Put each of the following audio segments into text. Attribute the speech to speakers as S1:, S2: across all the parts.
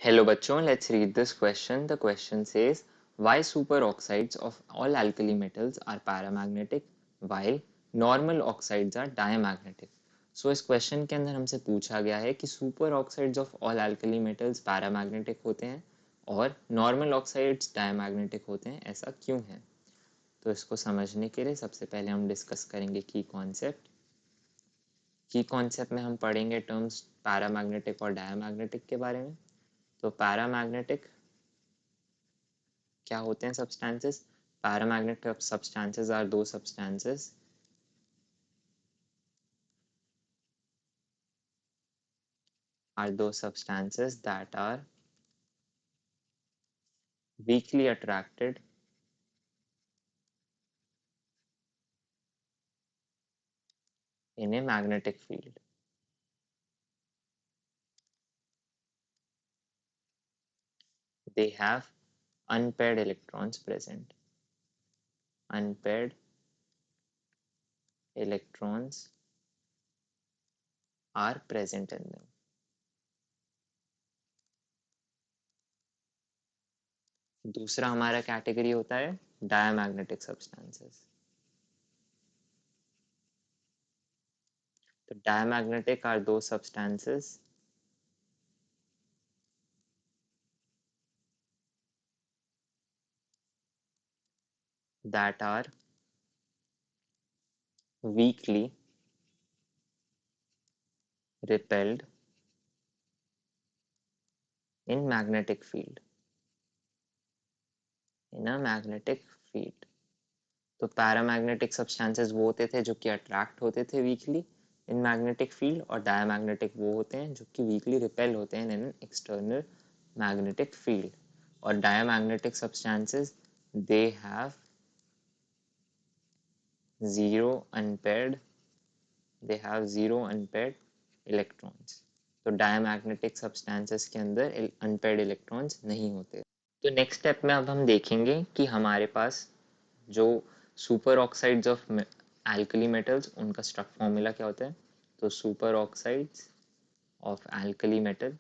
S1: Hello बच्चों, let's read this question. The question says, why superoxides of all alkali metals are paramagnetic while normal oxides are diamagnetic? So इस question के अंदर हमसे पूछा गया है कि superoxides of all alkali metals paramagnetic होते हैं और normal oxides diamagnetic होते हैं, ऐसा क्यों है? तो इसको समझने के लिए सबसे पहले हम डिस्कस करेंगे की कॉन्सेप्ट में हम पढ़ेंगे टर्म्स पैरामैग्नेटिक और डायमैग्नेटिक के बारे में. तो पैरामैग्नेटिक क्या होते हैं सब्सटेंसेस? पैरामैग्नेटिक सब्सटेंसेस आर दो substances that are weakly attracted in a magnetic field. They have unpaired electrons present. Unpaired electrons are present in them. दूसरा हमारा कैटेगरी होता है डायमैग्नेटिक सब्सटेंसेस. तो डायमैग्नेटिक आर दो substances that are weakly repelled in magnetic field. In a magnetic field. तो paramagnetic substances वो होते थे जो कि अट्रैक्ट होते थे वीकली इन मैग्नेटिक फील्ड, और डायमैग्नेटिक वो होते हैं जो कि वीकली रिपेल होते हैं in an external magnetic field. और diamagnetic substances they have zero unpaired electrons. तो डायमैग्नेटिक सब्सटेंसेस के अंदर अनपेयर्ड इलेक्ट्रॉन्स नहीं होते. तो नेक्स्ट स्टेप में अब हम देखेंगे कि हमारे पास जो super oxides of alkali metals उनका फॉर्मूला क्या होता है. तो super oxides of alkali metal,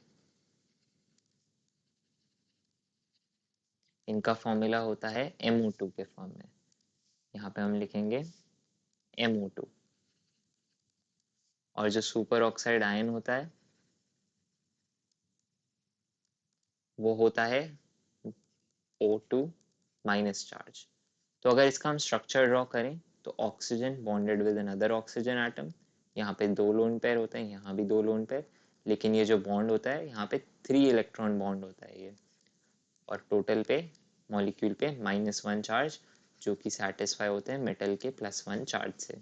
S1: इनका फॉर्मूला होता है MO2 के फॉर्म में. यहाँ पे हम लिखेंगे MO2. और जो सुपर ऑक्साइड आयन होता है वो होता है O2 माइनस चार्ज. तो अगर इसका हम स्ट्रक्चर ड्रॉ करें तो oxygen bonded with another oxygen atom, यहाँ पे दो लोन पेयर होते हैं, यहाँ भी दो लोन पेयर, लेकिन ये जो बॉन्ड होता है यहाँ पे 3 इलेक्ट्रॉन बॉन्ड होता है ये. और टोटल पे मॉलिक्यूल पे -1 चार्ज जो कि सेटिस्फाई होते हैं मेटल के +1 चार्ज से.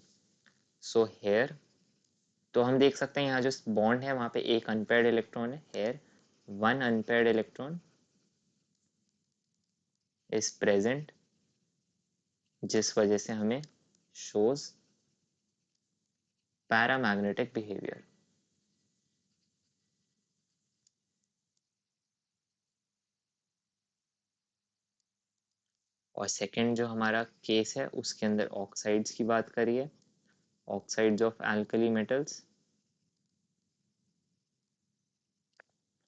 S1: सो हेयर तो हम देख सकते हैं यहाँ जो बॉन्ड है वहाँ पे एक अनपेयर्ड इलेक्ट्रॉन है. Here one unpaired electron is present, जिस वजह से हमें शोज पैरामैग्नेटिक बिहेवियर. और सेकंड जो हमारा केस है उसके अंदर ऑक्साइड्स की बात करिए. Oxides of alkali metals.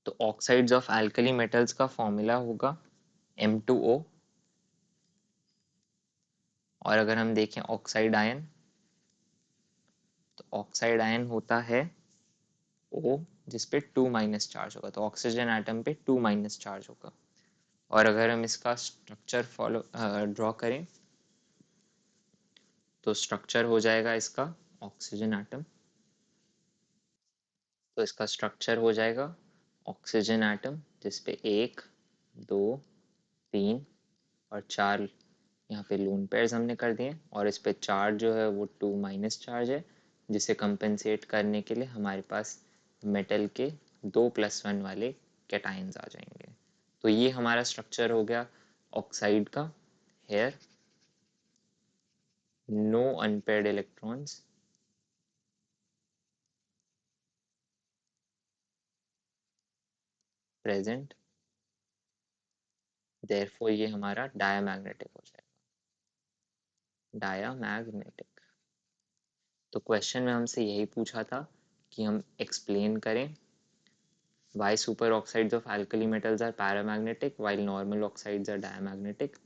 S1: तो ऑक्साइड्स ऑफ एल्कली मेटल्स का फॉर्मूला होगा M2O. और अगर हम देखें ऑक्साइड आयन, तो ऑक्साइड आयन होता है O जिस पे 2 माइनस चार्ज होगा. तो ऑक्सीजन एटम पे 2 माइनस चार्ज होगा. और अगर हम इसका स्ट्रक्चर फॉलो ड्रॉ करें तो स्ट्रक्चर हो जाएगा इसका ऑक्सीजन एटम. तो इसका स्ट्रक्चर हो जाएगा ऑक्सीजन एटम जिस पे 1 2 3 और 4 यहाँ पे लोन पेयर्स हमने कर दिए. और इस पे चार्ज जो है वो 2 माइनस चार्ज है, जिसे कंपेंसेट करने के लिए हमारे पास मेटल के 2+1 वाले कैटायंस आ जाएंगे. तो ये हमारा स्ट्रक्चर हो गया ऑक्साइड का. Here no unpaired electrons present, therefore ये हमारा डायमैग्नेटिक हो जाएगा. डायमैग्नेटिक. तो क्वेश्चन में हमसे यही पूछा था कि हम एक्सप्लेन करें Why superoxides of alkali metals are paramagnetic while normal oxides are diamagnetic?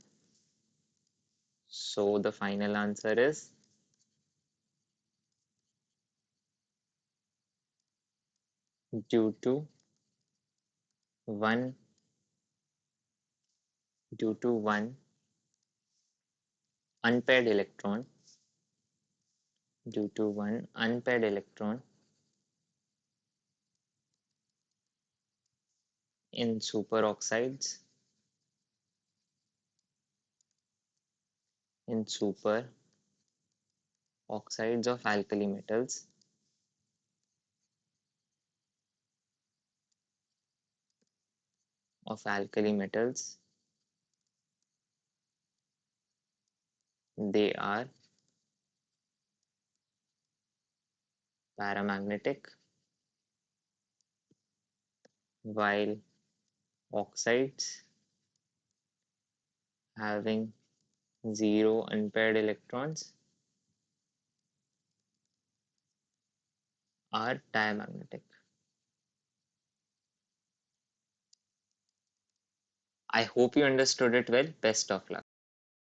S1: So the final answer is due to one one unpaired electron due to one unpaired electron in superoxides in superoxides of alkali metals, they are paramagnetic while oxides having zero unpaired electrons are diamagnetic. I hope you understood it well. Best of luck.